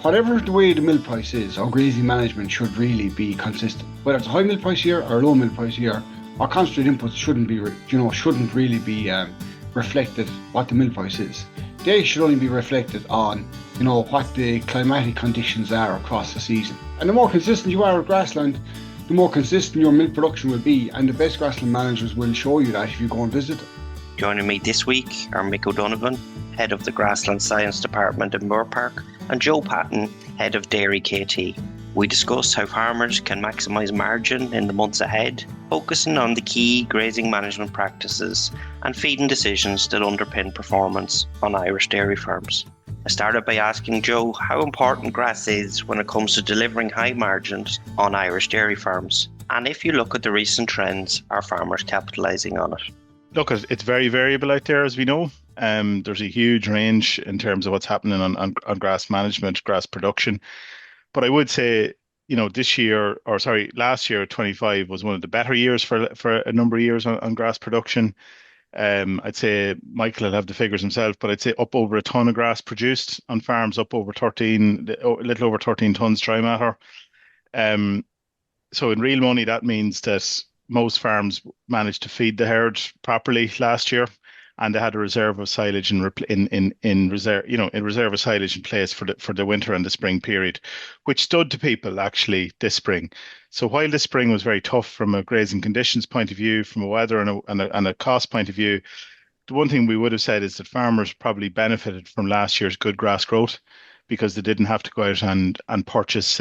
whatever the way the milk price is, our grazing management should really be consistent. Whether it's a high milk price year or a low milk price year, our concentrate inputs shouldn't be, shouldn't really be reflected what the milk price is. They should only be reflected on, what the climatic conditions are across the season. And the more consistent you are at grassland, the more consistent your milk production will be, and the best grassland managers will show you that if you go and visit them. Joining me this week are Mick O'Donovan, Head of the Grassland Science Department in Moorepark, and Joe Patton, Head of Dairy KT. We discuss how farmers can maximise margin in the months ahead, focusing on the key grazing management practices and feeding decisions that underpin performance on Irish dairy farms. I started by asking Joe how important grass is when it comes to delivering high margins on Irish dairy farms, and if you look at the recent trends, are farmers capitalising on it? Look, it's very variable out there, as we know. There's a huge range in terms of what's happening on grass management, grass production. But I would say, last year, 25 was one of the better years for a number of years on grass production. I'd say Michael will have the figures himself, but I'd say up over a ton of grass produced on farms, up over a little over 13 tons dry matter. So in real money, that means that most farms managed to feed the herd properly last year, and they had a reserve of silage in reserve of silage in place for the winter and the spring period, which stood to people actually this spring. So while this spring was very tough from a grazing conditions point of view, from a weather and a cost point of view, the one thing we would have said is that farmers probably benefited from last year's good grass growth because they didn't have to go out and purchase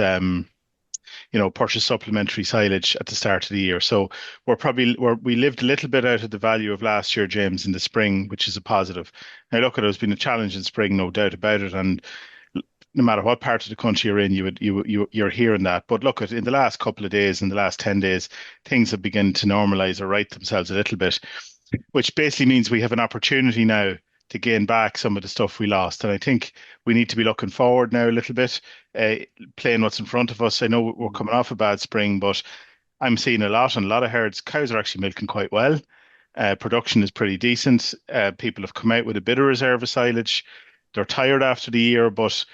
purchase supplementary silage at the start of the year. So we lived a little bit out of the value of last year, James, in the spring, which is a positive. Now, look, it's been a challenge in spring, no doubt about it, and no matter what part of the country you're in, you're hearing that. But look, in the last couple of days, in the last 10 days, things have begun to normalise or right themselves a little bit, which basically means we have an opportunity now to gain back some of the stuff we lost. And I think we need to be looking forward now a little bit, playing what's in front of us. I know we're coming off a bad spring, but I'm seeing a lot of herds. Cows are actually milking quite well. Production is pretty decent. People have come out with a bit of reserve of silage. They're tired after the year, but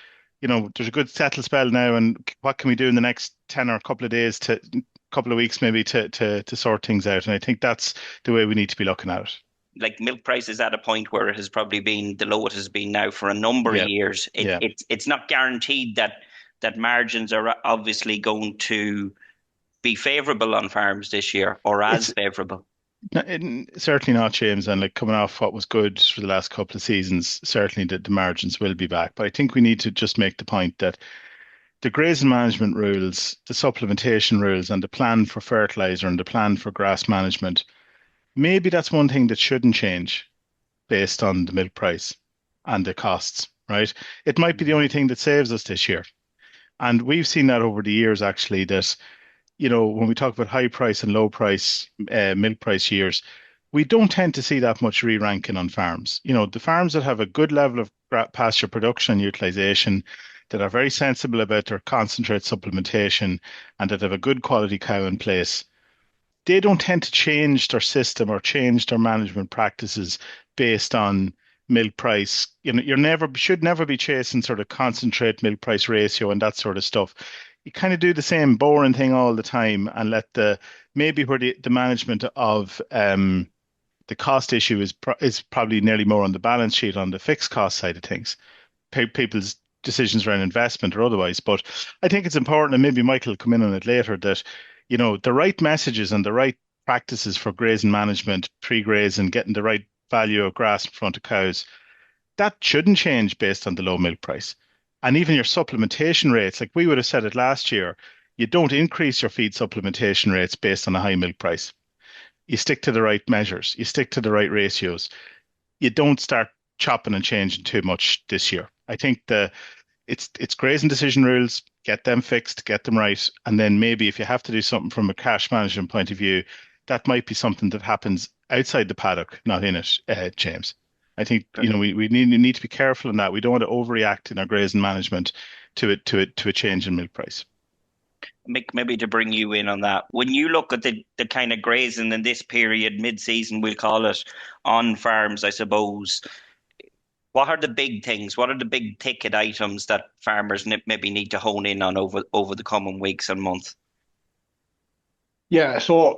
there's a good settle spell now. And what can we do in the next 10 or a couple of weeks maybe to sort things out? And I think that's the way we need to be looking at it. Like milk price is at a point where it has probably been the lowest it has been now for a number of years. It's not guaranteed that margins are obviously going to be favourable on farms this year or as favourable. Certainly not, James. And coming off what was good for the last couple of seasons, certainly the margins will be back. But I think we need to just make the point that the grazing management rules, the supplementation rules, and the plan for fertiliser and the plan for grass management, maybe that's one thing that shouldn't change based on the milk price and the costs, right? It might be the only thing that saves us this year. And we've seen that over the years, actually, that, when we talk about high price and low price milk price years, we don't tend to see that much re-ranking on farms. The farms that have a good level of pasture production and utilisation, that are very sensible about their concentrate supplementation and that have a good quality cow in place, they don't tend to change their system or change their management practices based on milk price. Should never be chasing sort of concentrate milk price ratio and that sort of stuff. You kind of do the same boring thing all the time and let maybe where the management of the cost issue is probably nearly more on the balance sheet on the fixed cost side of things. People's decisions around investment or otherwise. But I think it's important, and maybe Michael will come in on it later, that the right messages and the right practices for grazing management, pre-grazing, getting the right value of grass in front of cows, that shouldn't change based on the low milk price. And even your supplementation rates, like we would have said it last year, you don't increase your feed supplementation rates based on a high milk price. You stick to the right measures. You stick to the right ratios. You don't start chopping and changing too much this year. I think it's grazing decision rules, get them fixed, get them right. And then maybe if you have to do something from a cash management point of view, that might be something that happens outside the paddock, not in it, James. I think, we need to be careful in that. We don't want to overreact in our grazing management to a change in milk price. Mick, maybe to bring you in on that, when you look at the kind of grazing in this period, mid-season, we'll call it, on farms, I suppose, What are the big things? What are the big ticket items that farmers maybe need to hone in on over the coming weeks and months? Yeah, so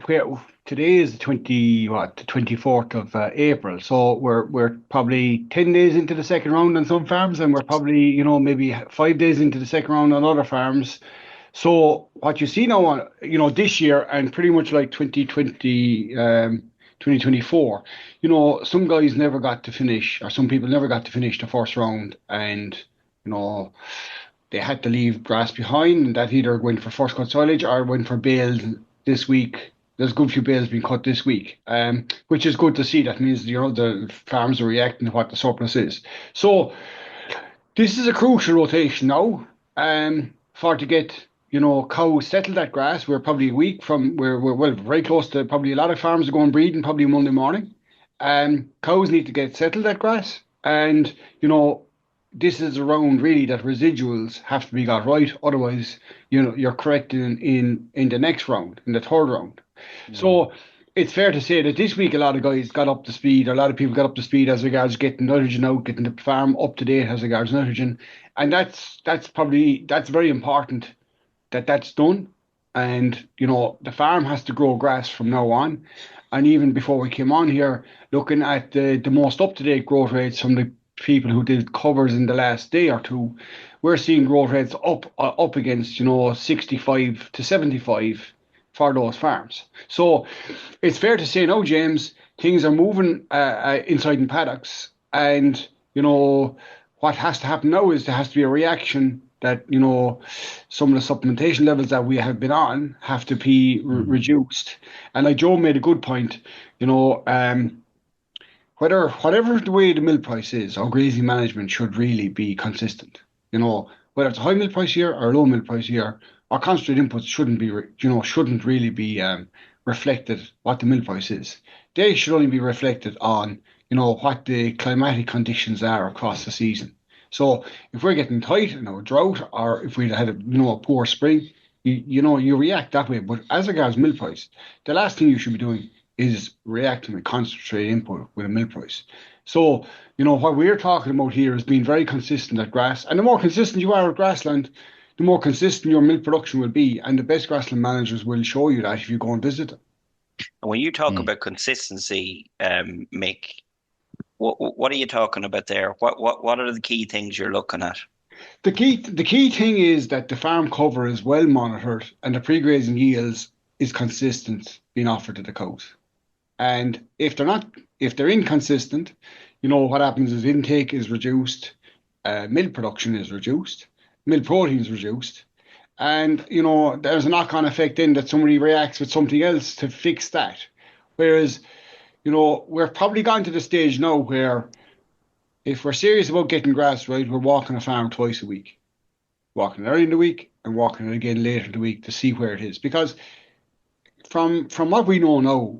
where today is the 24th of April. So we're probably 10 days into the second round on some farms, and we're probably, maybe 5 days into the second round on other farms. So what you see now on, this year and pretty much like 2020, 2024, some guys never got to finish, or some people never got to finish the first round, and you know they had to leave grass behind, and that either went for first cut silage or went for bales this week. There's a good few bales being cut this week, which is good to see. That means the farms are reacting to what the surplus is. So this is a crucial rotation now, for to get cows settled that grass. We're probably a week from we're well very close to probably a lot of farms are going breeding probably Monday morning. Cows need to get settled that grass, and this is around really that residuals have to be got right. Otherwise, you're correct in the next round, in the third round. So it's fair to say that this week a lot of guys got up to speed, or a lot of people got up to speed as regards getting nitrogen out, getting the farm up to date as regards nitrogen, and that's very important that that's done. And the farm has to grow grass from now on. And even before we came on here, looking at the most up to date growth rates from the people who did covers in the last day or two, we're seeing growth rates up against 65 to 75 for those farms. So it's fair to say now, James, things are moving inside in paddocks, and what has to happen now is there has to be a reaction that some of the supplementation levels that we have been on have to be reduced. And like Joe made a good point, whatever the way the milk price is, our grazing management should really be consistent. Whether it's a high milk price year or a low milk price year, our concentrate inputs shouldn't really be reflected what the milk price is. They should only be reflected on what the climatic conditions are across the season. So if we're getting tight in our drought, or if we had a poor spring, you react that way. But as regards milk price, the last thing you should be doing is reacting with concentrate input with a milk price. So what we're talking about here is being very consistent at grass, and the more consistent you are at grassland, the more consistent your milk production will be, and the best grassland managers will show you that if you go and visit them. And when you talk about consistency, Mick, what are you talking about there? What are the key things you're looking at? The key thing is that the farm cover is well monitored, and the pre-grazing yields is consistent being offered to the cows. And if they're inconsistent, what happens is intake is reduced, milk production is reduced, milk protein is reduced, and there's a knock-on effect then that somebody reacts with something else to fix that. Whereas we're probably gone to the stage now where if we're serious about getting grass right, we're walking a farm twice a week. Walking it early in the week and walking it again later in the week to see where it is. Because from what we know now,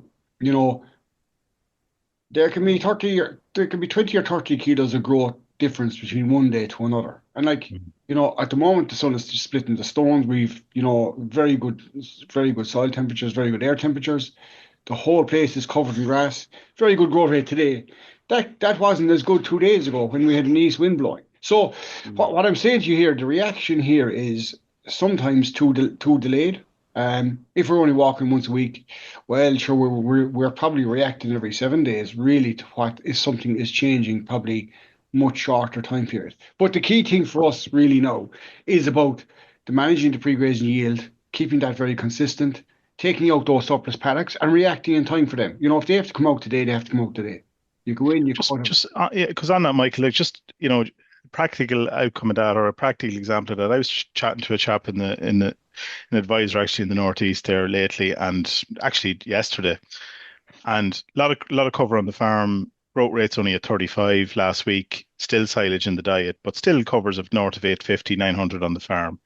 there can be 20 or 30 kilos of growth difference between one day to another. And at the moment the sun is just splitting the stones. We've, very good soil temperatures, very good air temperatures. The whole place is covered in grass. Very good growth rate today. That wasn't as good 2 days ago when we had an east wind blowing. So what I'm saying to you here, the reaction here is sometimes too delayed. If we're only walking once a week, well, sure, we're probably reacting every 7 days really to what is something is changing, probably much shorter time period. But the key thing for us really now is about the managing the pre-grazing yield, keeping that very consistent, taking out those surplus paddocks and reacting in time for them. If they have to come out today, they have to come out today. You go in, because on that, Michael, practical outcome of that, or a practical example of that. I was chatting to a chap in an advisor actually in the northeast there lately, and actually yesterday, and a lot of cover on the farm. Growth rate's only at 35 last week. Still silage in the diet, but still covers of north of 850, 900 on the farm.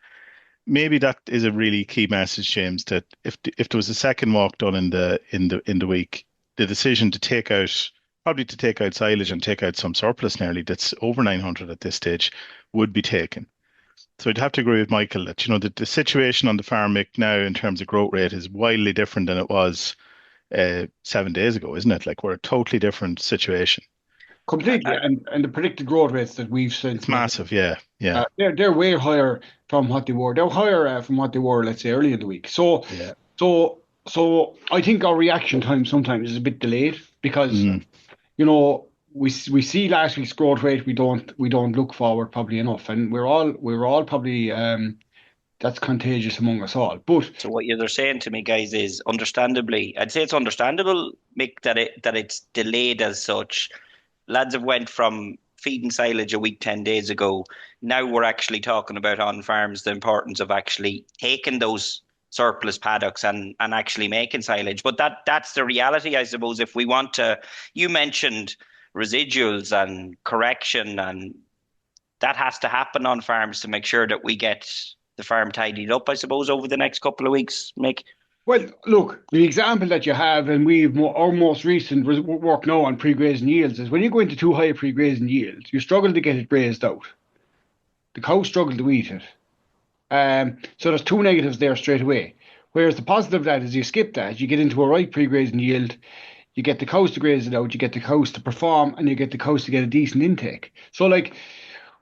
Maybe that is a really key message, James, that if there was a second walk done in the week, the decision to take out silage and take out some surplus nearly that's over 900 at this stage would be taken. So I'd have to agree with Michael that the situation on the farm now in terms of growth rate is wildly different than it was 7 days ago, isn't it? Like, we're a totally different situation. completely. Uh, And the predicted growth rates that we've It's since made, massive. Yeah, yeah, they're way higher from what they were. They're higher from what they were, let's say, early in the week. yeah. So, so I think our reaction time sometimes is a bit delayed because Mm. we see last week's growth rate. We don't look forward probably enough, and we're all probably that's contagious among us all. But so what you're saying to me, guys, is understandably, I'd say it's understandable, Mick, that it's delayed as such. Lads have went from feeding silage a week 10 days ago. Now we're actually talking about on farms the importance of actually taking those surplus paddocks and actually making silage. But that's the reality, I suppose. If we want to, you mentioned residuals and correction, and that has to happen on farms to make sure that we get the farm tidied up, I suppose, over the next couple of weeks, Mick. well, look, the example that you have, and our most recent work now on pre-grazing yields is when you go into too high pre-grazing yields, you struggle to get it grazed out. The cows struggle to eat it. So there's two negatives there straight away. Whereas the positive of that is you skip that, you get into a right pre-grazing yield, you get the cows to graze it out, you get the cows to perform, and you get the cows to get a decent intake. So like,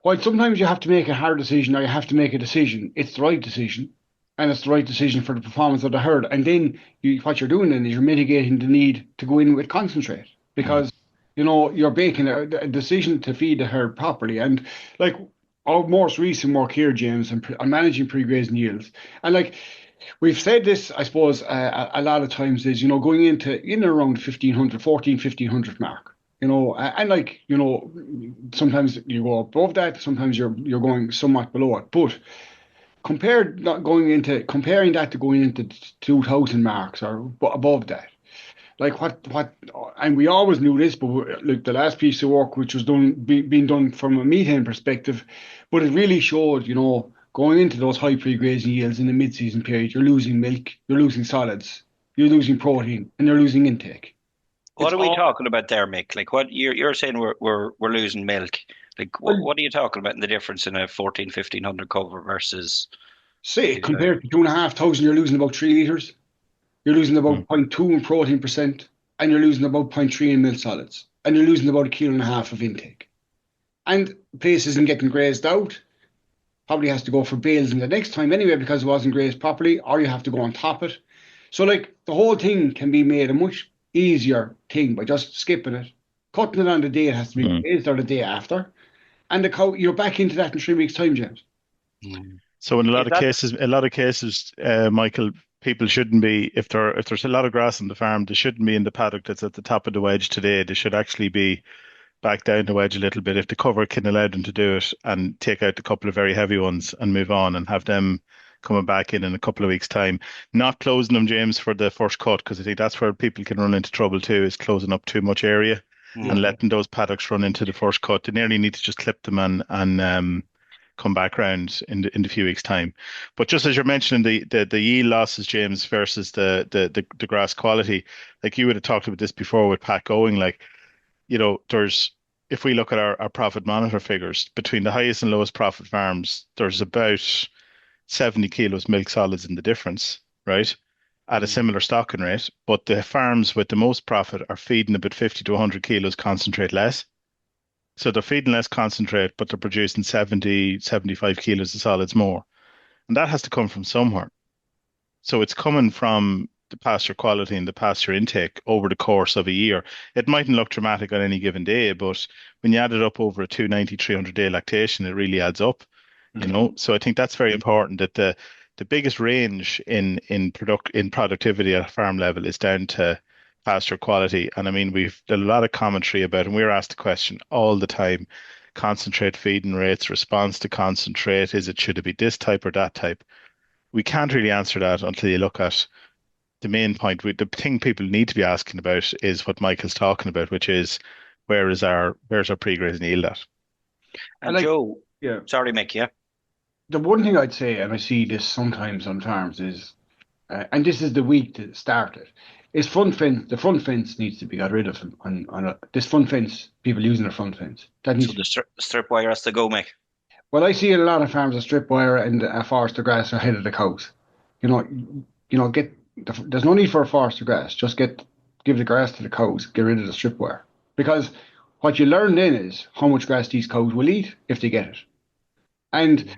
while sometimes you have to make a hard decision or you have to make a decision, it's the right decision. And it's the right decision for the performance of the herd. And then what you're doing then is you're mitigating the need to go in with concentrate Mm. because, you're making a decision to feed the herd properly. And like our most recent work here, James, on managing pre-grazing yields. And like we've said this, I suppose, a lot of times is, going in around 1500, 1500 mark. And like, sometimes you go above that, sometimes you're going somewhat below it. But comparing that to going into 2000 marks or above that, like and we always knew this, but like the last piece of work which was being done from a methane perspective, but it really showed, going into those high pre-grazing yields in the mid-season period, you're losing milk, you're losing solids, you're losing protein, and you're losing intake. What It's are we all talking about there, Mick? Like what you're saying we're losing milk. Like well, what are you talking about in the difference in a 1500 cover versus say these guys? compared to 2,500, you're losing about 3 litres. You're losing about Mm. zero point 0.2 in protein percent, and you're losing about zero point 0.3 in milk solids, and you're losing about 1.5 kg of intake. And place isn't getting grazed out. Probably has to go for bales in the next time anyway because it wasn't grazed properly, or you have to go on top it. So like the whole thing can be made a much easier thing by just skipping it, cutting it on the day it has to be Mm. grazed or the day after, and the cow you're back into that in 3 weeks' time, James. Mm. So in Is that a lot of cases, Michael, people shouldn't be if there's a lot of grass on the farm, they shouldn't be in the paddock that's at the top of the wedge today. They should actually be back down the wedge a little bit if the cover can allow them to do it and take out a couple of very heavy ones and move on and have them coming back in a couple of weeks' time. Not closing them, James, for the first cut because I think that's where people can run into trouble too, is closing up too much area Yeah. and mm. letting those paddocks run into the first cut. They nearly need to just clip them and come back round in the few weeks' time. But just as you're mentioning the yield losses, James, versus the grass quality, like you would have talked about this before with Pat going, like, there's if we look at our profit monitor figures, between the highest and lowest profit farms, there's about 70 kilos milk solids in the difference, right? At a Mm. similar stocking rate. But the farms with the most profit are feeding about 50 to 100 kilos concentrate less. So they're feeding less concentrate, but they're producing 70, 75 kilos of solids more. And that has to come from somewhere. So it's coming from the pasture quality and the pasture intake over the course of a year. It mightn't look dramatic on any given day, but when you add it up over a 290, 300-day lactation, it really adds up. So I think that's very important that the biggest range in productivity at a farm level is down to pasture quality. And I mean, we've done a lot of commentary about, and we're asked the question all the time, concentrate feeding rates, response to concentrate, should it be this type or that type? We can't really answer that until you look at the main point. The thing people need to be asking about is what Michael's talking about, which is where's our pre-grazing yield at? I And like, Joe, yeah. sorry, Mick, yeah. The one thing I'd say, and I see this sometimes on farms, is, and this is the week to start it, is front fence. The front fence needs to be got rid of this front fence. People using their front fence that needs So to the be. strip wire has to go, Mick. Well, I see a lot of farms a strip wire and a forester grass ahead of the cows. You know, get there's no need for a forester grass. Just give the grass to the cows. Get rid of the strip wire because what you learn then is how much grass these cows will eat if they get it. And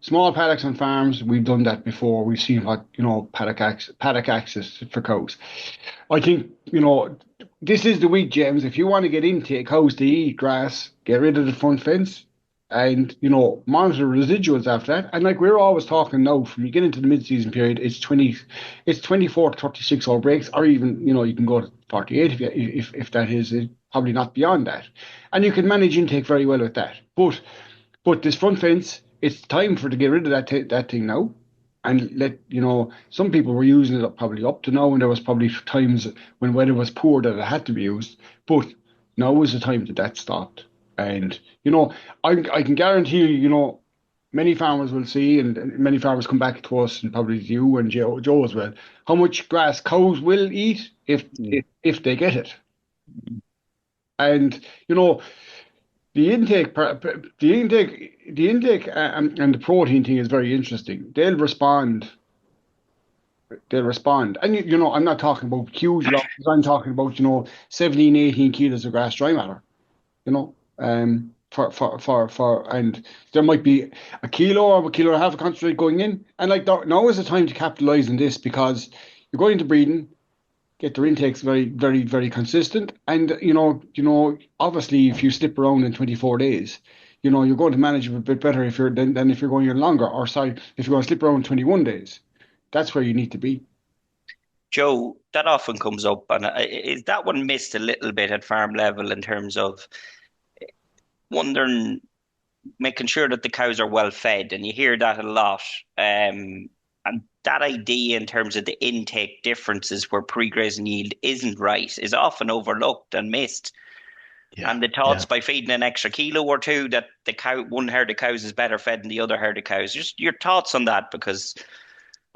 small paddocks on farms, we've done that before. We've seen what paddock access for cows. I think this is the week, James. If you want to get into cows to eat grass, get rid of the front fence, and monitor residuals after that. And like we're always talking now, from you get into the mid-season period, it's 24 to 36 hour breaks, or even you can go to 48 if that is it, probably not beyond that, and you can manage intake very well with that. But this front fence, it's time for to get rid of that thing now, and let some people were using it probably up to now, and there was probably times when weather was poor that it had to be used. But now is the time that stopped, and I can guarantee many farmers will see, and many farmers come back to us, and probably you and Joe as well, how much grass cows will eat if they get it, and the intake and the protein thing is very interesting. They'll respond. And I'm not talking about huge losses. I'm talking about 17, 18 kilos of grass dry matter. And there might be a kilo or a kilo and a half of concentrate going in. And like now is the time to capitalize on this, because you're going into breeding, get their intakes very, very, very consistent. And obviously, if you slip around in 24 days, you're going to manage it a bit better than if you're going in longer. Or sorry, if you're going to slip around 21 days, that's where you need to be. Joe, that often comes up, and is that one missed a little bit at farm level in terms of wondering, making sure that the cows are well fed, and you hear that a lot. And that idea in terms of the intake differences where pre-grazing yield isn't right is often overlooked and missed. Yeah, and the thoughts by feeding an extra kilo or two that one herd of cows is better fed than the other herd of cows. Just your thoughts on that, because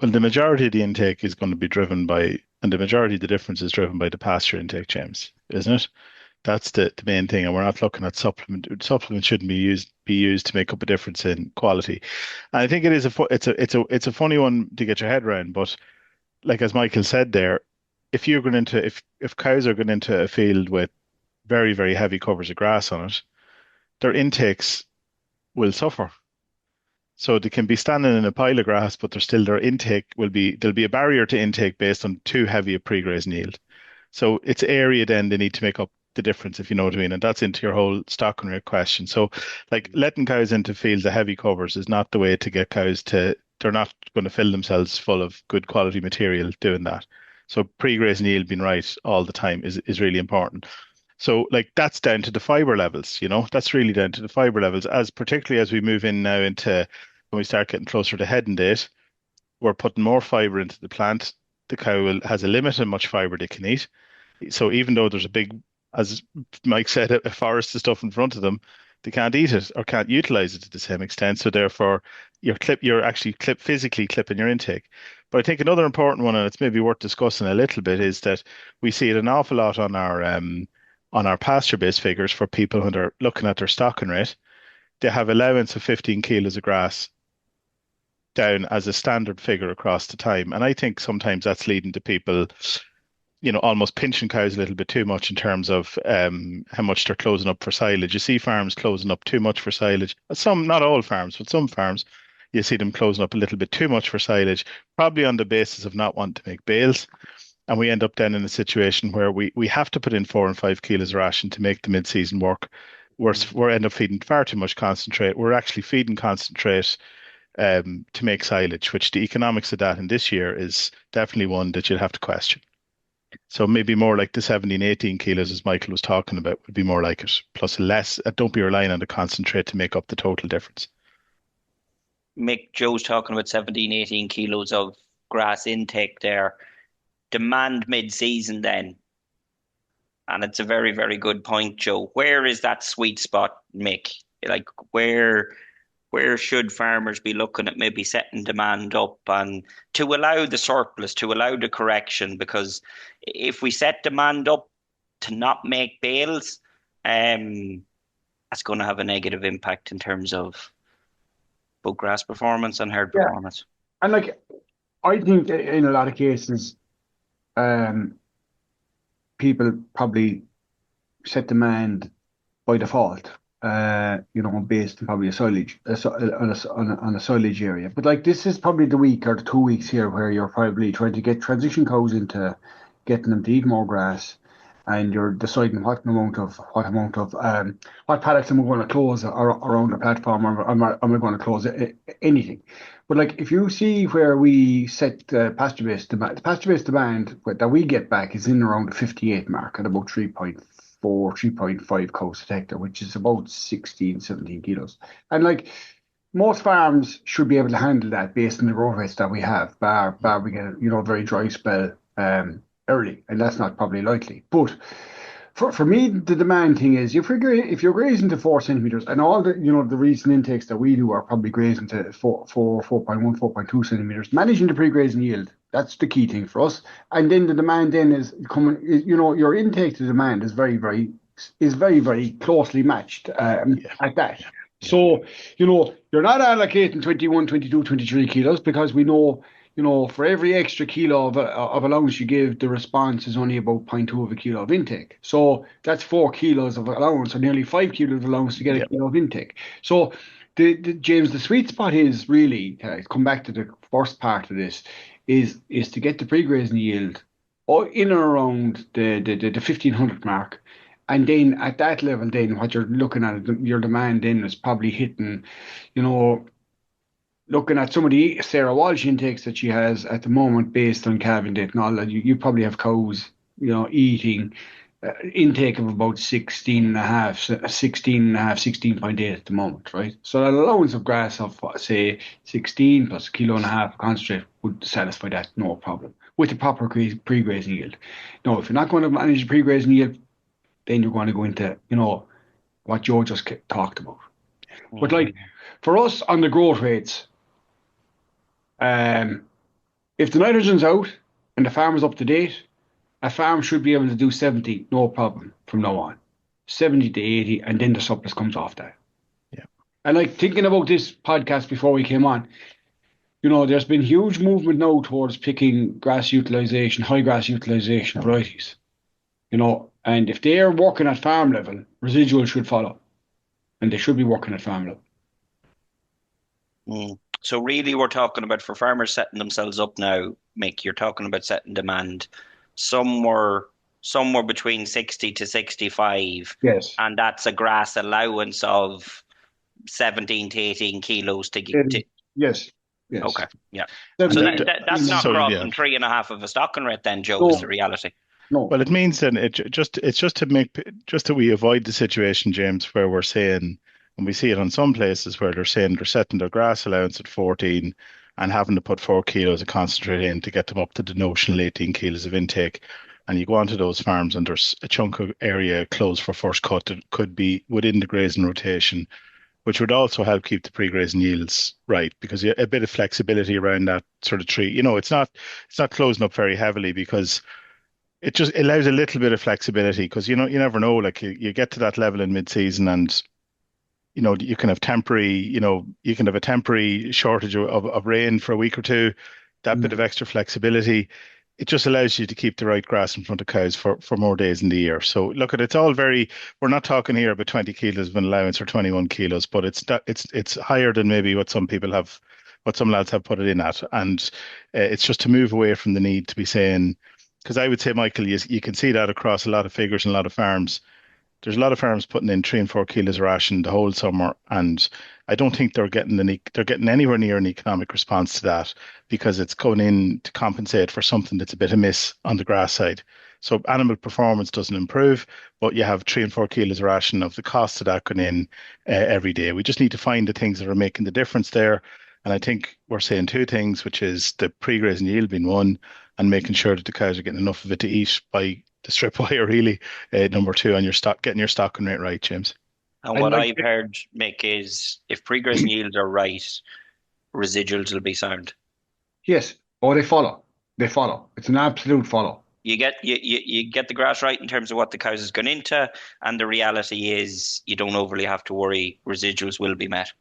well, the majority of the intake is going to be driven by, and the majority of the difference is driven by the pasture intake, James, isn't it? That's the main thing, and we're not looking at supplement. Supplements shouldn't be used to make up a difference in quality. And I think it is it's a funny one to get your head around. But like as Michael said there, if cows are going into a field with very, very heavy covers of grass on it, their intakes will suffer. So they can be standing in a pile of grass, but their intake there'll be a barrier to intake based on too heavy a pre-grazing yield. So it's area then they need to make up the difference, if you know what I mean. And that's into your whole stocking rate question. So like letting cows into fields of heavy covers is not the way to get cows they're not going to fill themselves full of good quality material doing that. So pre-grazing yield being right all the time is really important. So like that's down to the fiber levels, that's really down to the fiber levels, as particularly as we move in now into when we start getting closer to heading date, we're putting more fiber into the plant. The cow has a limit on much fiber they can eat. So even though there's a big, as Mike said, a forest of stuff in front of them, they can't eat it or can't utilize it to the same extent. So therefore, you're actually physically clipping your intake. But I think another important one, and it's maybe worth discussing a little bit, is that we see it an awful lot on our pasture-based figures for people who are looking at their stocking rate. They have allowance of 15 kilos of grass down as a standard figure across the time. And I think sometimes that's leading to people, almost pinching cows a little bit too much in terms of how much they're closing up for silage. You see farms closing up too much for silage. Some, not all farms, but some farms, you see them closing up a little bit too much for silage, probably on the basis of not wanting to make bales. And we end up then in a situation where we have to put in 4 and 5 kilos of ration to make the mid-season work. We're end up feeding far too much concentrate. We're actually feeding concentrate to make silage, which the economics of that in this year is definitely one that you'd have to question. So maybe more like the 17, 18 kilos, as Michael was talking about, would be more like it. Plus less, don't be relying on the concentrate to make up the total difference. Mick, Joe's talking about 17, 18 kilos of grass intake there. Demand mid-season then. And it's a very, very good point, Joe. Where is that sweet spot, Mick? Like where should farmers be looking at maybe setting demand up and to allow the surplus, to allow the correction? Because if we set demand up to not make bales, that's going to have a negative impact in terms of both grass performance and herd performance. And like, I think in a lot of cases, people probably set demand by default. Based on probably a silage on a silage area. But like this is probably the week or the 2 weeks here where you're probably trying to get transition cows into getting them to eat more grass, and you're deciding what paddocks am I going to close around the platform, or am I going to close anything. But like if you see where we set the pasture based demand that we get back is in around the 58 mark at about 3.5 cows a hectare, which is about 16, 17 kilos. And like most farms should be able to handle that based on the growth rates that we have, bar we get a very dry spell early, and that's not probably likely. But for me, the demand thing is if you're grazing to 4 centimeters, and all the recent intakes that we do are probably grazing to 4.1, 4.2 centimeters, managing the pre-grazing yield, that's the key thing for us. And then the demand then is coming, your intake to demand is very, very closely matched at that. Yeah. So, you're not allocating 21, 22, 23 kilos because we know, for every extra kilo of allowance you give, the response is only about 0.2 of a kilo of intake. So that's 4 kilos of allowance, or nearly 5 kilos of allowance to get a kilo of intake. So, James, the sweet spot is really, come back to the first part of this, is to get the pre-grazing yield in and around the 1500 mark. And then at that level, then what you're looking at, your demand then is probably hitting, looking at some of the Sarah Walsh intakes that she has at the moment based on calving date and all that, you probably have cows, eating intake of about 16.8 at the moment, right? So an allowance of grass of, say, 16 plus a kilo and a half of concentrate would satisfy that, no problem, with the proper pre-grazing yield. Now, if you're not going to manage the pre-grazing yield, then you're going to go into, what Joe just talked about. But like, for us on the growth rates, if the nitrogen's out and the farm is up to date, a farm should be able to do 70, no problem from now on. 70 to 80, and then the surplus comes off that. Yeah. And like thinking about this podcast before we came on, there's been huge movement now towards picking high grass utilization varieties. And if they're working at farm level, residual should follow. And they should be working at farm level. So really we're talking about, for farmers setting themselves up now, Mick, you're talking about setting demand somewhere between 60 to 65. Yes. And that's a grass allowance of 17 to 18 kilos to get. Yes. Okay. Yeah. So that's not crossing 3.5 of a stocking rate then, Joe, is the reality. No. Well, it means then it's just that we avoid the situation, James, where we're saying, and we see it on some places where they're saying they're setting their grass allowance at 14 and having to put 4 kilos of concentrate in to get them up to the notional 18 kilos of intake. And you go onto those farms and there's a chunk of area closed for first cut that could be within the grazing rotation, which would also help keep the pre-grazing yields right, because a bit of flexibility around that sort of tree. It's not closing up very heavily, because it just allows a little bit of flexibility, because you never know, like you get to that level in mid-season and you can have a temporary shortage of rain for a week or two. That bit of extra flexibility, it just allows you to keep the right grass in front of cows for more days in the year. So look, it's all we're not talking here about 20 kilos of an allowance or 21 kilos, but it's higher than maybe what some lads have put it in at. And it's just to move away from the need to be saying, because I would say, Michael, you can see that across a lot of figures and a lot of farms. There's a lot of farms putting in 3 and 4 kilos of ration the whole summer, and I don't think they're getting anywhere near an economic response to that, because it's going in to compensate for something that's a bit amiss on the grass side. So animal performance doesn't improve, but you have 3 and 4 kilos of ration of the cost of that going in every day. We just need to find the things that are making the difference there. And I think we're saying 2 things, which is the pre-grazing yield being one, and making sure that the cows are getting enough of it to eat by the strip wire, really. Number 2, on getting your stocking rate right, James. And what I've heard, Mick, is if pre-grazing yields are right, residuals will be sound. Yes. Oh, they follow. It's an absolute follow. You get the grass right in terms of what the cows is going into, and the reality is you don't overly have to worry. Residuals will be met.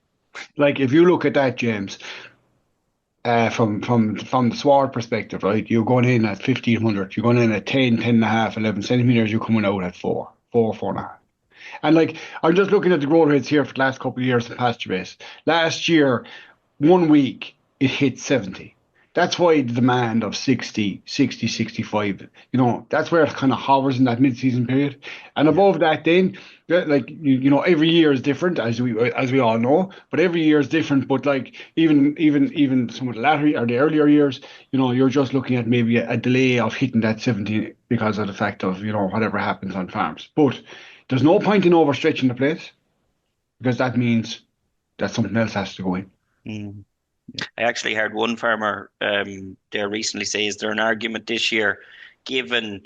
Like if you look at that, James, from the sward perspective, right? You're going in at 1500, you're going in at 10, 10 and a half, 11 centimeters, you're coming out at 4.5. And like, I'm just looking at the growth rates here for the last couple of years in pasture base. Last year, 1 week, it hit 70. That's why the demand of 60, 60, 65, that's where it kind of hovers in that mid-season period. And Yeah. above that, then, like, every year is different, as we all know, but every year is different. But like, even some of the latter or the earlier years, you're just looking at maybe a delay of hitting that 70 because of the fact of, whatever happens on farms. But there's no point in overstretching the plate because that means that something else has to go in. Mm. I actually heard one farmer there recently say, is there an argument this year, given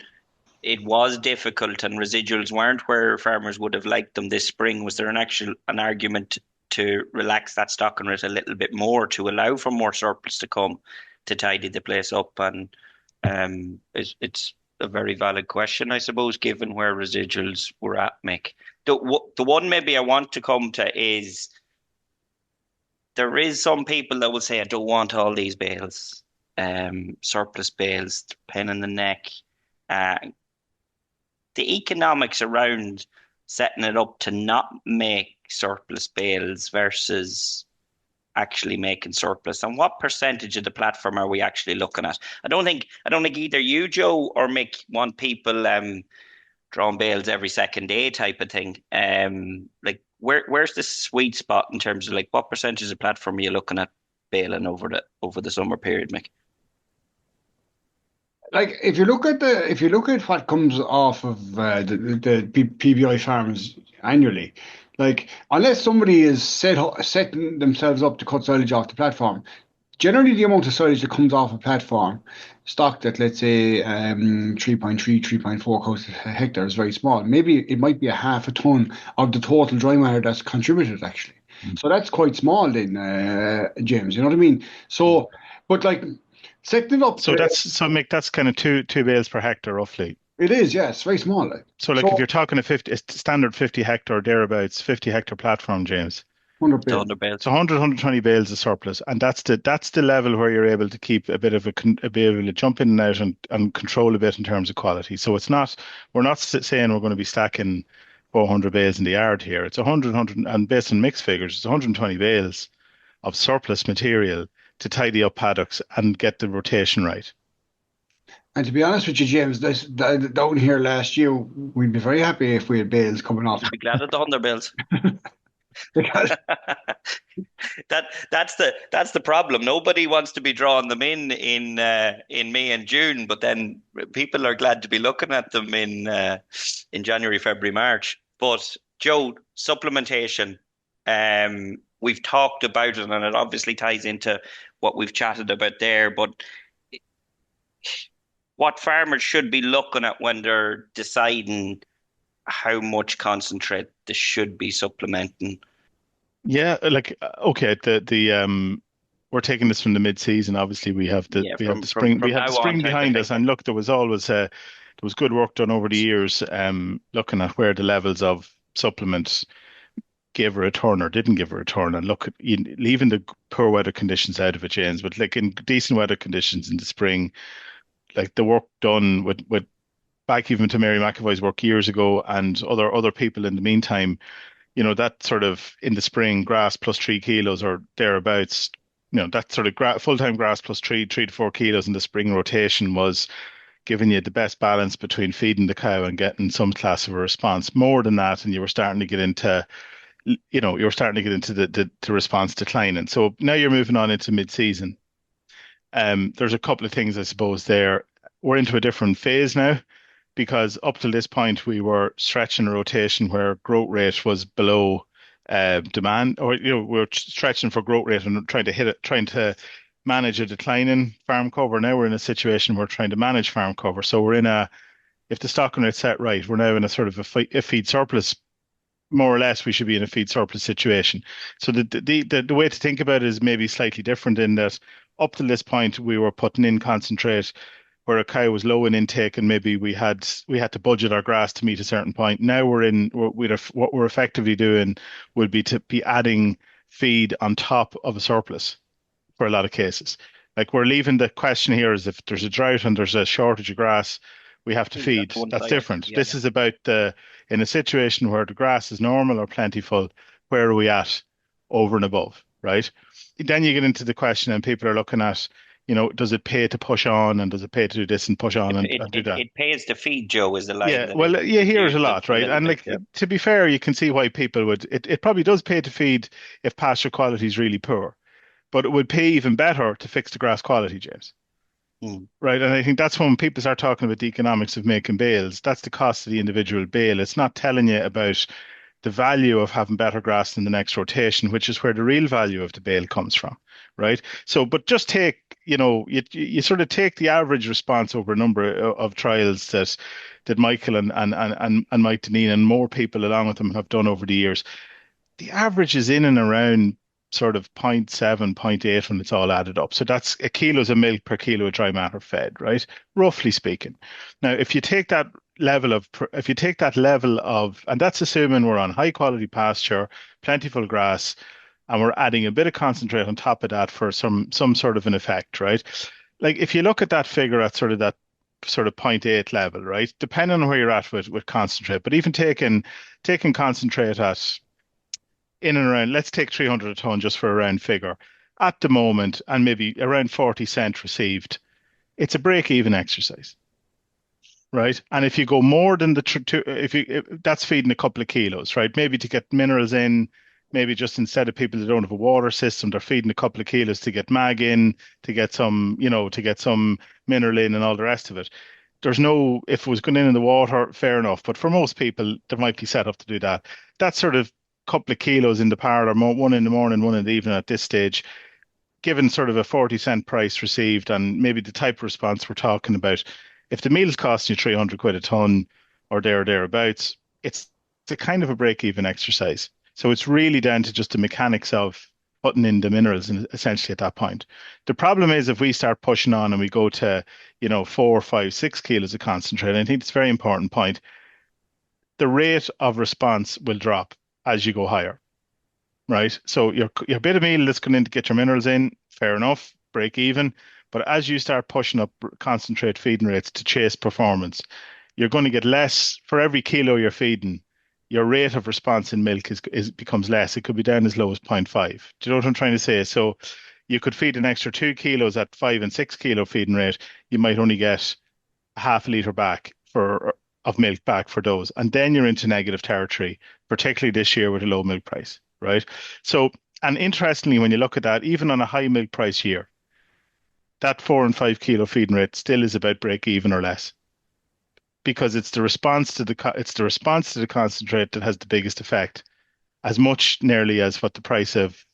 it was difficult and residuals weren't where farmers would have liked them this spring, was there an argument to relax that stocking rate a little bit more to allow for more surplus to come to tidy the place up? And it's a very valid question, I suppose, given where residuals were at, Mick. The one maybe I want to come to is there is some people that will say, I don't want all these bales, surplus bales, pain in the neck. Uh, the economics around setting it up to not make surplus bales versus actually making surplus, and what percentage of the platform are we actually looking at? I don't think either you, Joe, or Mick want people drawing bales every second day type of thing. Like where's the sweet spot in terms of like what percentage of platform are you looking at baling over the summer period, Mick? Like if you look at what comes off of the PBI farms annually, like unless somebody is setting themselves up to cut silage off the platform, generally the amount of silage that comes off a platform stocked at, let's say, 3.3, 3.4 cows a hectare is very small. Maybe it might be a half a ton of the total dry matter that's contributed actually. So that's quite small then, James. You know what I mean? So, but like setting it up, Mick, that's kind of two bales per hectare roughly. it is, yes, very small. Like. So like if So you're talking a standard 50 hectare thereabouts, 50 hectare platform, James. 100 The bales. under bales. So 120 bales of surplus, and that's the level where you're able to keep a bit of be able to jump in and out and control a bit in terms of quality. So we're not saying we're going to be stacking 400 bales in the yard here. It's 100, and based on mixed figures, it's 120 bales of surplus material to tidy up paddocks and get the rotation right. And to be honest with you, James, down here last year, we'd be very happy if we had bales coming off. You'd be glad at the under bales. Because that's the problem. Nobody wants to be drawing them in May and June, but then people are glad to be looking at them in January, February, March. But Joe, supplementation, we've talked about it, and it obviously ties into what we've chatted about there. But what farmers should be looking at when they're deciding how much concentrate they should be supplementing. Yeah, like okay, the we're taking this from the mid-season. Obviously, we have the spring behind us, and look, there was good work done over the years, looking at where the levels of supplements gave a return or didn't give a return, and look, leaving the poor weather conditions out of it, James, but like in decent weather conditions in the spring, like the work done with back even to Mary McAvoy's work years ago and other people in the meantime, that sort of in the spring grass plus 3 kilos or thereabouts, that sort of full-time grass plus 3 to 4 kilos in the spring rotation was giving you the best balance between feeding the cow and getting some class of a response. More than that, and you were starting to get into the response declining. So now you're moving on into mid-season. There's a couple of things, I suppose, there. We're into a different phase now because up to this point we were stretching a rotation where growth rate was below demand, or we're stretching for growth rate and trying to manage a declining farm cover. Now we're in a situation where we're trying to manage farm cover. So if the stocking rate's set right, we're now in a sort of a feed surplus. More or less, we should be in a feed surplus situation. So the way to think about it is maybe slightly different in that up to this point we were putting in concentrate where a cow was low in intake, and maybe we had to budget our grass to meet a certain point. Now what we're effectively doing would be to be adding feed on top of a surplus for a lot of cases. Like we're leaving the question here is if there's a drought and there's a shortage of grass, we have to feed. That's one-sided. different. This is about in a situation where the grass is normal or plentiful, where are we at over and above, right? Then you get into the question and people are looking at, does it pay to push on and does it pay to do this and push on and do that? It pays to feed, Joe, is the line Yeah, that well, you hear it a lot, right? little And bit, like to be fair, you can see why people would. It probably does pay to feed if pasture quality is really poor, but it would pay even better to fix the grass quality, James. Right, and I think that's when people start talking about the economics of making bales. That's the cost of the individual bale. It's not telling you about the value of having better grass in the next rotation, which is where the real value of the bale comes from, right? So, but just take, you sort of take the average response over a number of trials that Michael and Mike Deneen and more people along with them have done over the years. The average is in and around sort of 0.7, 0.8 when it's all added up. So that's a kilos of milk per kilo of dry matter fed, right? Roughly speaking. Now, if you take that level of, and that's assuming we're on high quality pasture, plentiful grass, and we're adding a bit of concentrate on top of that for some sort of an effect, right? Like if you look at that figure at sort of that sort of 0.8 level, right? Depending on where you're at with concentrate, but even taking concentrate at in and around, let's take 300 a ton just for a round figure at the moment, and maybe around 40 cent received. It's a break-even exercise, right? And if you go more than if that's feeding a couple of kilos, right? Maybe to get minerals in, maybe just instead of people that don't have a water system, they're feeding a couple of kilos to get mag in, to get some, to get some mineral in and all the rest of it. If it was going in the water, fair enough. But for most people, they might be set up to do that. That's sort of couple of kilos in the parlour, one in the morning, one in the evening at this stage, given sort of a 40 cent price received and maybe the type of response we're talking about, if the meal's costing you 300 quid a ton or thereabouts, it's a kind of a break-even exercise. So it's really down to just the mechanics of putting in the minerals essentially at that point. The problem is if we start pushing on and we go to, 4, 5, 6 kilos of concentrate, and I think it's a very important point, the rate of response will drop as you go higher, right? So your bit of meal that's going in to get your minerals in, fair enough, break even. But as you start pushing up concentrate feeding rates to chase performance, you're going to get less for every kilo you're feeding. Your rate of response in milk becomes less. It could be down as low as 0.5. Do you know what I'm trying to say? So you could feed an extra 2 kilos at 5 and 6 kilo feeding rate. You might only get a half a litre back of milk back for those. And then you're into negative territory, particularly this year with a low milk price, right? So, and interestingly, when you look at that, even on a high milk price year, that 4 and 5 kilo feeding rate still is about break even or less, because it's the response to the concentrate that has the biggest effect, as much nearly as what the price of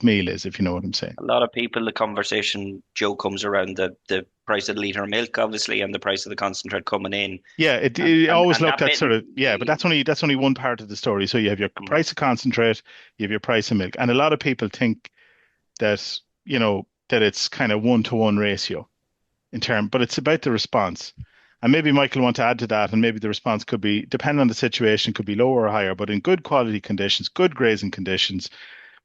meal is, if you know what I'm saying. A lot of people, the conversation, Joe, comes around the price of the litre of milk, obviously, and the price of the concentrate coming in. Yeah, it always looked at sort of, yeah, but that's only one part of the story. So you have your price of concentrate, you have your price of milk. And a lot of people think that, that it's kind of 1-to-1 ratio but it's about the response. And maybe Michael will want to add to that, and maybe the response could be, depending on the situation, could be lower or higher, but in good quality conditions, good grazing conditions,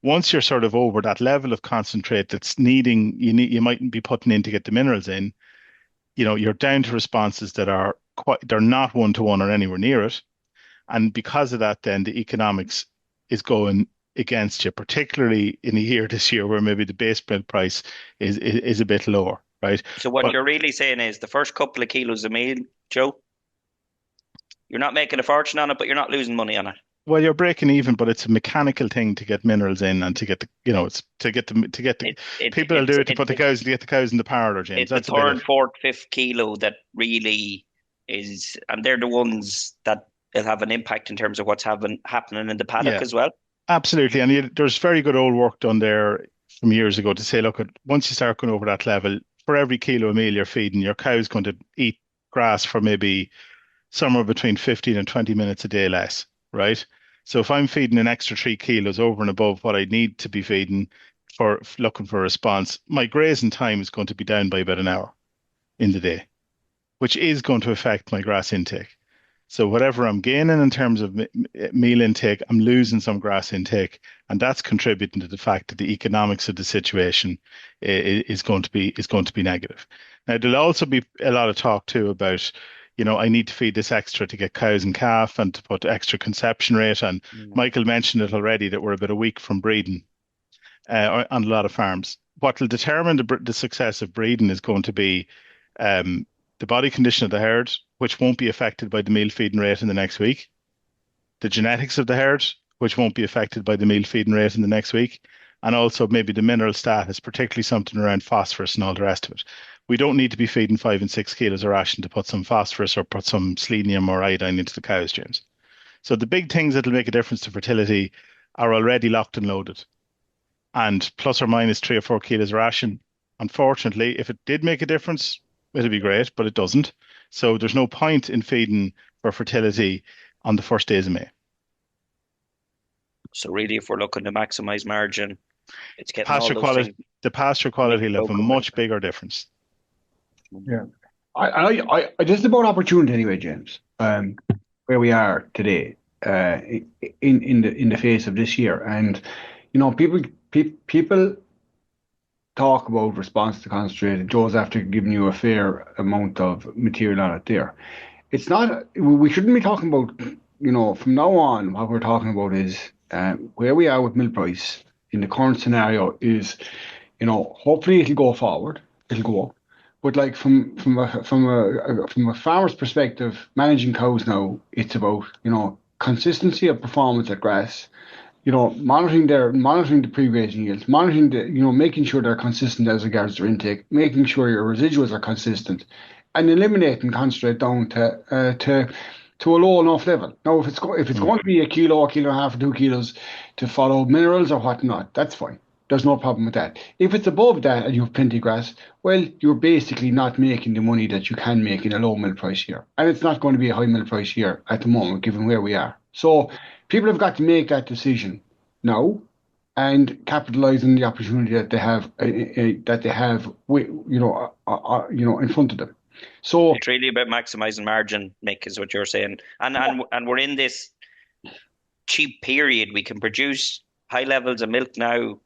once you're sort of over that level of concentrate that's you mightn't be putting in to get the minerals in, you're down to responses that they're not 1-to-1 or anywhere near it. And because of that, then the economics is going against you, particularly in a year this year where maybe the base milk price is a bit lower, right? So what you're really saying is the first couple of kilos of meal, Joe, you're not making a fortune on it, but you're not losing money on it. Well, you're breaking even, but it's a mechanical thing to get minerals in and to get it's to get the people will do it to put the cows to get the cows in the parlour, James. It's the third, fourth, fifth kilo that really is, and they're the ones that will have an impact in terms of what's happening in the paddock as well. Absolutely, and there's very good old work done there from years ago to say, look, once you start going over that level, for every kilo of meal you're feeding, your cow's going to eat grass for maybe somewhere between 15 and 20 minutes a day less, right? So if I'm feeding an extra 3 kilos over and above what I need to be feeding for looking for a response, my grazing time is going to be down by about an hour in the day, which is going to affect my grass intake. So whatever I'm gaining in terms of meal intake, I'm losing some grass intake, and that's contributing to the fact that the economics of the situation is going to be negative. Now there'll also be a lot of talk too about, I need to feed this extra to get cows and calf and to put extra conception rate. And Michael mentioned it already that we're about a week from breeding on a lot of farms. What will determine the success of breeding is going to be the body condition of the herd, which won't be affected by the meal feeding rate in the next week, the genetics of the herd, which won't be affected by the meal feeding rate in the next week, and also maybe the mineral status, particularly something around phosphorus and all the rest of it. We don't need to be feeding 5 and 6 kilos of ration to put some phosphorus or put some selenium or iodine into the cows, James. So the big things that will make a difference to fertility are already locked and loaded. And plus or minus 3 or 4 kilos of ration. Unfortunately, if it did make a difference, it'd be great, but it doesn't. So there's no point in feeding for fertility on the first days of May. So really, if we're looking to maximise margin, it's getting pasture all those quality. things. The pasture quality will have a much bigger difference. Yeah, I this is about opportunity anyway, James. Where we are today, in the face of this year, and people talk about response to concentrate. Joe's after giving you a fair amount of material on it there. It's not. We shouldn't be talking about. From now on, what we're talking about is where we are with milk price in the current scenario is, hopefully it'll go forward, it'll go up. But like from a farmer's perspective, managing cows now, it's about consistency of performance at grass. Monitoring the pre-grazing yields, monitoring making sure they're consistent as regards their intake, making sure your residuals are consistent, and eliminating concentrate down to a low enough level. Now, if it's going to be a kilo and a half, or 2 kilos to follow minerals or whatnot, that's fine. There's no problem with that. If it's above that and you have plenty of grass, well, you're basically not making the money that you can make in a low milk price year. And it's not going to be a high milk price year at the moment, given where we are. So people have got to make that decision now and capitalize on the opportunity that they have in front of them. So it's really about maximizing margin, Mick, is what you're saying. And we're in this cheap period. We can produce high levels of milk now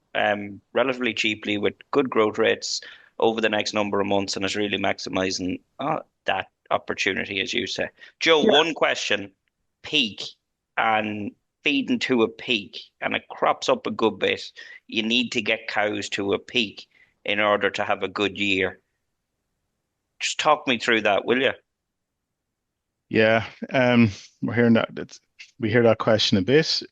relatively cheaply with good growth rates over the next number of months, and it's really maximizing that opportunity, as you say. Joe, one question: peak and feeding to a peak, and it crops up a good bit. You need to get cows to a peak in order to have a good year. Just talk me through that, will you? Yeah, we're hearing that. We hear that question a bit.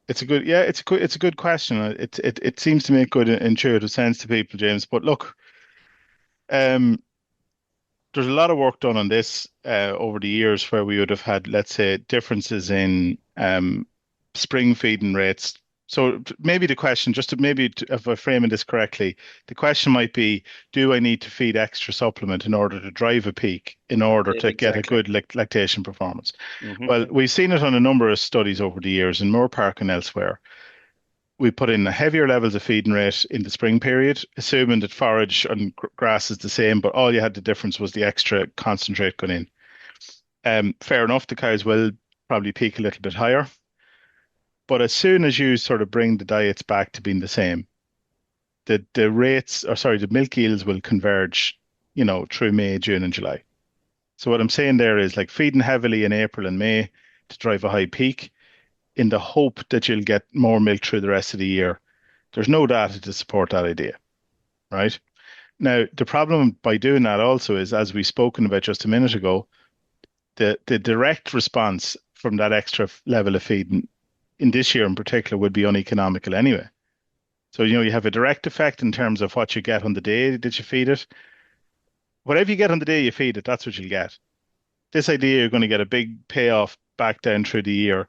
It's a good question. It seems to make good intuitive sense to people, James. But look, there's a lot of work done on this over the years where we would have had, let's say, differences in spring feeding rates. So maybe the question, if I'm framing this correctly, the question might be, do I need to feed extra supplement in order to drive a peak, in order to get a good lactation performance? Well, we've seen it on a number of studies over the years in Moorepark and elsewhere. We put in heavier levels of feeding rate in the spring period, assuming that forage and grass is the same, but all you had the difference was the extra concentrate going in. Fair enough, the cows will probably peak a little bit higher. But as soon as you sort of bring the diets back to being the same, the milk yields will converge, through May, June, and July. So what I'm saying there is like feeding heavily in April and May to drive a high peak in the hope that you'll get more milk through the rest of the year. There's no data to support that idea, right? Now, the problem by doing that also is, as we've spoken about just a minute ago, the direct response from that extra level of feeding in this year in particular would be uneconomical anyway. So, you have a direct effect in terms of what you get on the day that you feed it. Whatever you get on the day you feed it, that's what you'll get. This idea you're going to get a big payoff back down through the year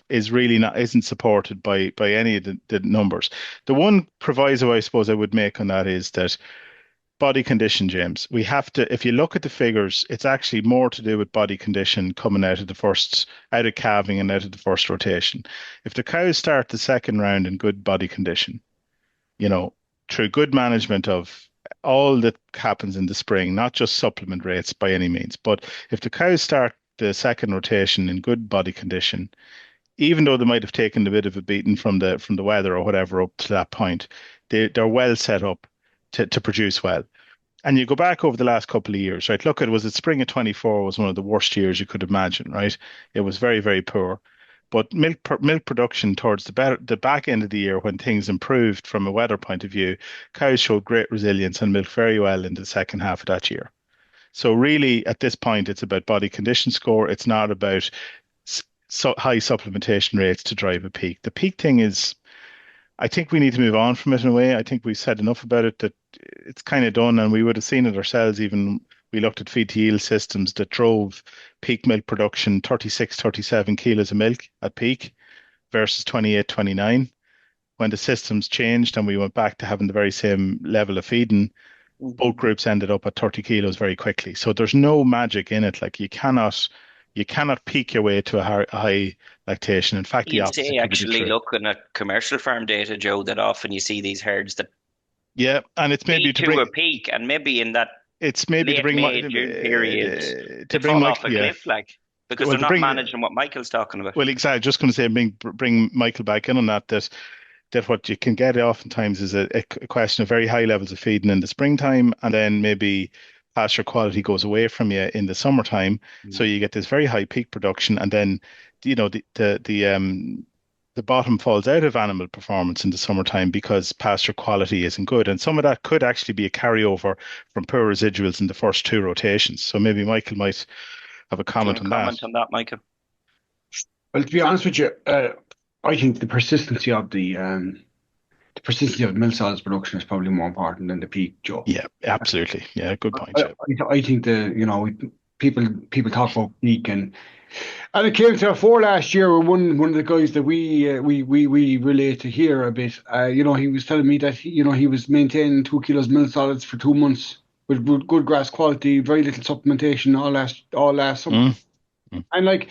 isn't supported by any of the numbers. The one proviso I suppose I would make on that is that body condition, James. We have to, if you look at the figures, it's actually more to do with body condition coming out of calving and out of the first rotation. If the cows start the second round in good body condition, through good management of all that happens in the spring, not just supplement rates by any means, but if the cows start the second rotation in good body condition, even though they might have taken a bit of a beating from the weather or whatever up to that point, they're well set up to produce well. And you go back over the last couple of years, right? Look, was it spring of 24 was one of the worst years you could imagine, right? It was very, very poor. But milk production towards the back end of the year, when things improved from a weather point of view, cows showed great resilience and milked very well in the second half of that year. So really, at this point, it's about body condition score. It's not about high supplementation rates to drive a peak. The peak thing is, I think we need to move on from it in a way. I think we've said enough about it that it's kind of done, and we would have seen it ourselves. Even we looked at feed to yield systems that drove peak milk production 36, 37 kilos of milk at peak versus 28, 29. When the systems changed and we went back to having the very same level of feeding, both groups ended up at 30 kilos very quickly. So there's no magic in it. Like you cannot peak your way to a high lactation. In fact, the You'd opposite say could be actually true. looking at commercial farm data, Joe, that often you see these herds that Yeah, and it's maybe peak to to bring a peak, and maybe in that it's maybe to late bring May, June period, to they bring fall Mike. off a Yeah, cliff, like, because well they're to not bring managing what Michael's talking about. well exactly. Just going to say bring Michael back in on that what you can get oftentimes is a question of very high levels of feeding in the springtime, and then maybe pasture quality goes away from you in the summertime. So Mm. you get this very high peak production, and then the bottom falls out of animal performance in the summertime because pasture quality isn't good. And some of that could actually be a carryover from poor residuals in the first two rotations. So maybe Michael might have a Do you comment want to on that. comment on that, Michael? Well, to be honest with you, I think the persistency of milk solids production is probably more important than the peak, Joe. Yeah, absolutely. Yeah, good point. I, Yeah. I think people talk about peak, and it came to a fore last year with one of the guys that we relate to here a bit. He was telling me that he was maintaining 2 kilos milk solids for 2 months with good grass quality, very little supplementation all last summer. Mm, mm. And like,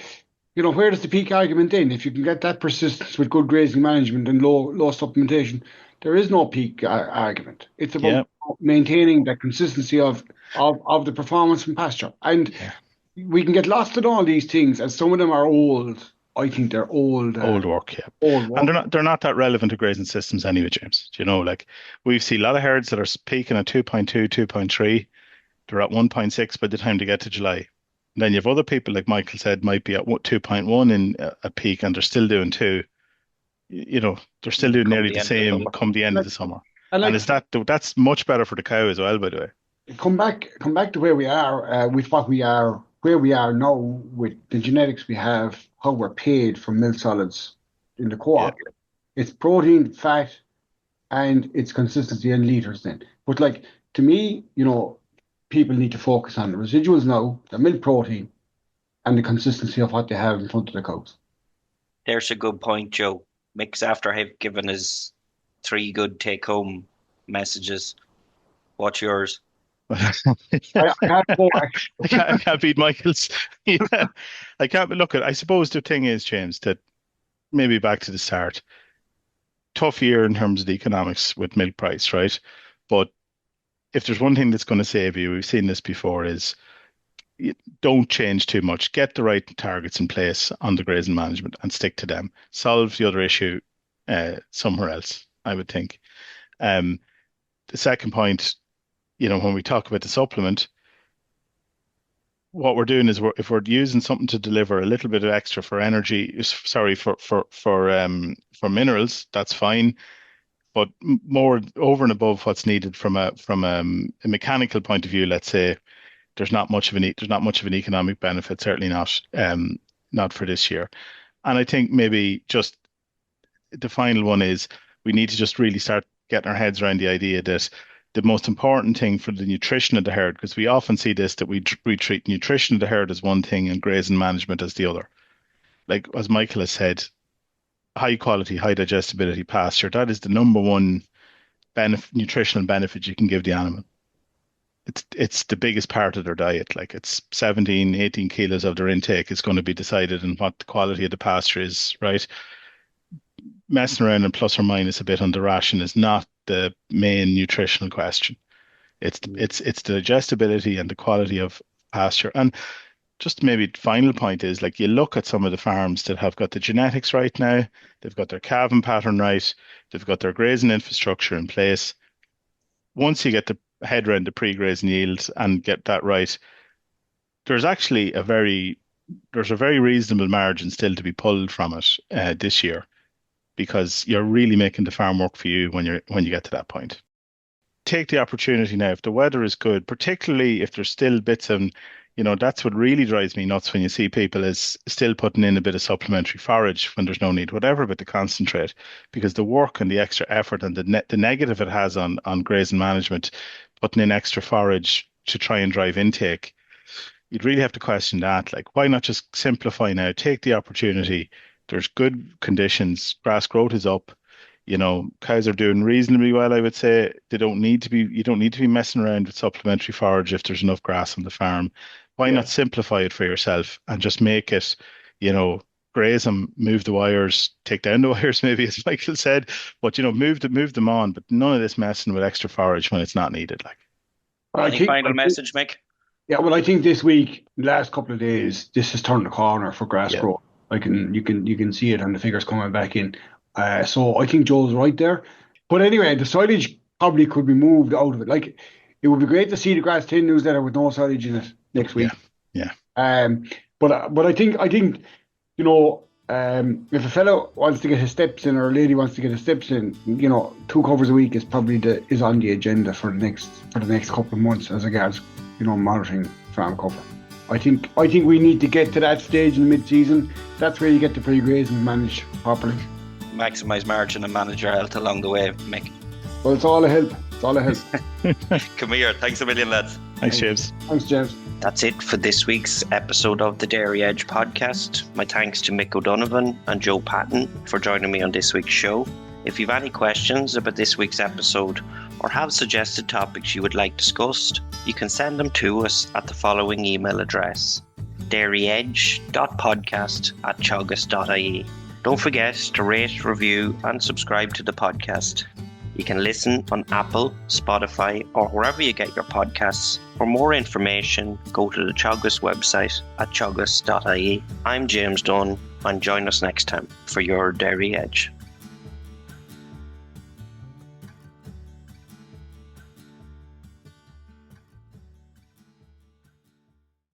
where does the peak argument end? If you can get that persistence with good grazing management and low supplementation, there is no peak argument. It's Yeah, about maintaining that consistency of the performance from pasture. And yeah. we can get lost in all these things, and some of them are old. I think they're old, Old work, yeah. old And work. they're not that relevant to grazing systems anyway, James. Like we've seen a lot of herds that are peaking at 2.2, 2.3. They're at 1.6 by the time they get to July. And then you have other people, like Michael said, might be at 2.1 in a peak and they're still doing two. They're still doing Come nearly the the end of the same summer. come the end of Like, the summer. and And like that's much better for the cow as well, by the way. come back to where we are with where we are now with the genetics we have, how we're paid for milk solids in the Yeah. co-op. It's protein, fat, and its consistency in liters then. But like to me, people need to focus on the residuals now, the milk protein, and the consistency of what they have in front of the cows. There's a good point, Joe. Mick's after have given his 3 good take-home messages. What's yours? I can't go I can't beat Michael's. Yeah. I can't look at I suppose the thing is, James, that maybe back to the start. Tough year in terms of the economics with milk price, right? But if there's one thing that's going to save you, we've seen this before, is don't change too much. Get the right targets in place on the grazing management and stick to them. Solve the other issue somewhere else, I would think. The second point, when we talk about the supplement, what we're doing is if we're using something to deliver a little bit of extra for energy, sorry, for minerals, that's fine. But more over and above what's needed from a mechanical point of view, let's say, there's not much of an economic benefit, certainly not for this year. And I think maybe just the final one is we need to just really start getting our heads around the idea that the most important thing for the nutrition of the herd, because we often see this, that we treat nutrition of the herd as one thing and grazing management as the other. Like as Michael has said, high quality, high digestibility pasture, that is the number one nutritional benefit you can give the animal. It's the biggest part of their diet. Like it's 17, 18 kilos of their intake is going to be decided on what the quality of the pasture is, right? Messing around and plus or minus a bit on the ration is not the main nutritional question. It's the digestibility and the quality of pasture. And just maybe the final point is, like, you look at some of the farms that have got the genetics right now, they've got their calving pattern right, they've got their grazing infrastructure in place. Once you get head around the pre-grazing yield and get that right, there's actually a very reasonable margin still to be pulled from it this year, because you're really making the farm work for you when you get to that point. Take the opportunity now. If the weather is good, particularly if there's still bits of, that's what really drives me nuts when you see people is still putting in a bit of supplementary forage when there's no need, whatever, but to concentrate, because the work and the extra effort and the negative it has on grazing management, putting in extra forage to try and drive intake, you'd really have to question that. Like, why not just simplify now? Take the opportunity. There's good conditions. Grass growth is up. Cows are doing reasonably well, I would say. You don't need to be messing around with supplementary forage if there's enough grass on the farm. Why not simplify it for yourself and just make it, graze them, move the wires, take down the wires, maybe, as Michael said, but, move them on, but none of this messing with extra forage when it's not needed. Like, any final message, Mick? Yeah, well, I think this week, the last couple of days, this has turned the corner for grass growth. You can see it on the figures coming back in. So I think Joe's right there. But anyway, the silage probably could be moved out of it. Like, it would be great to see the Grass 10 newsletter with no silage in it next week. Yeah. But I think if a fellow wants to get his steps in, or a lady wants to get his steps in, 2 covers a week is probably is on the agenda for the next couple of months as regards monitoring farm cover. I think we need to get to that stage in the mid-season. That's where you get the pre-grazing managed properly. Maximise margin and manage your health along the way, Mick. Well, it's all a help. Come here. Thanks a million, lads. Thanks, James. Thanks, James. That's it for this week's episode of the Dairy Edge podcast. My thanks to Mick O'Donovan and Joe Patton for joining me on this week's show. If you have any questions about this week's episode or have suggested topics you would like discussed, you can send them to us at the following email address: dairyedge.podcast@teagasc.ie. Don't forget to rate, review and subscribe to the podcast. You can listen on Apple, Spotify or wherever you get your podcasts. For more information, go to the Teagasc website at teagasc.ie. I'm James Dunne, and join us next time for your Dairy Edge.